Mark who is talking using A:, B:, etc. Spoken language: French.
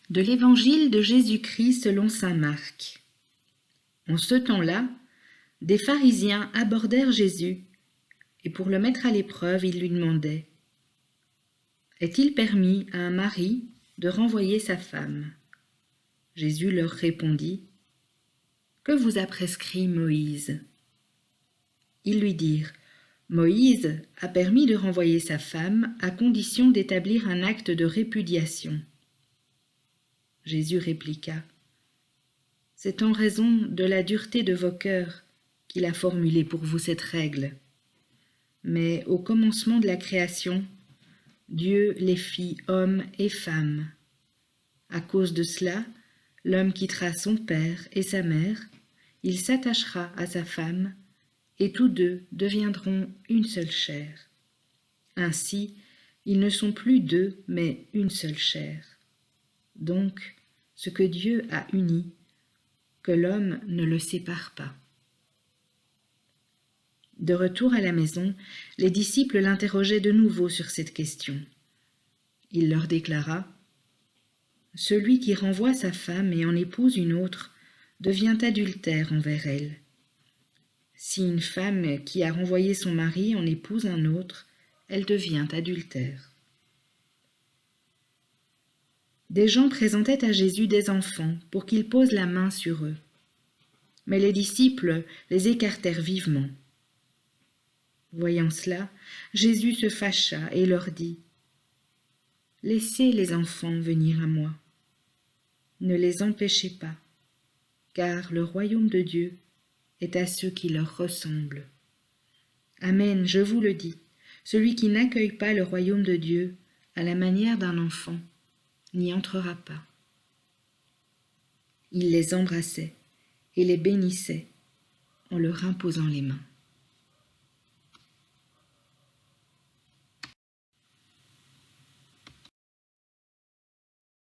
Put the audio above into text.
A: De l'Évangile de Jésus-Christ selon saint Marc. En ce temps-là, des pharisiens abordèrent Jésus, et pour le mettre à l'épreuve, ils lui demandaient : « Est-il permis à un mari de renvoyer sa femme ?» Jésus leur répondit : « Que vous a prescrit Moïse ?» Ils lui dirent : « Moïse a permis de renvoyer sa femme à condition d'établir un acte de répudiation. » Jésus répliqua : « C'est en raison de la dureté de vos cœurs qu'il a formulé pour vous cette règle. Mais au commencement de la création, Dieu les fit hommes et femmes. À cause de cela, l'homme quittera son père et sa mère, il s'attachera à sa femme, et tous deux deviendront une seule chair. Ainsi, ils ne sont plus deux, mais une seule chair. Donc, ce que Dieu a uni, que l'homme ne le sépare pas. » De retour à la maison, les disciples l'interrogeaient de nouveau sur cette question. Il leur déclara : « Celui qui renvoie sa femme et en épouse une autre devient adultère envers elle. Si une femme qui a renvoyé son mari en épouse un autre, elle devient adultère. » Des gens présentaient à Jésus des enfants pour qu'il pose la main sur eux. Mais les disciples les écartèrent vivement. Voyant cela, Jésus se fâcha et leur dit : « Laissez les enfants venir à moi. Ne les empêchez pas, car le royaume de Dieu est à ceux qui leur ressemblent. Amen, je vous le dis, celui qui n'accueille pas le royaume de Dieu à la manière d'un enfant n'y entrera pas. » Il les embrassait et les bénissait en leur imposant les mains.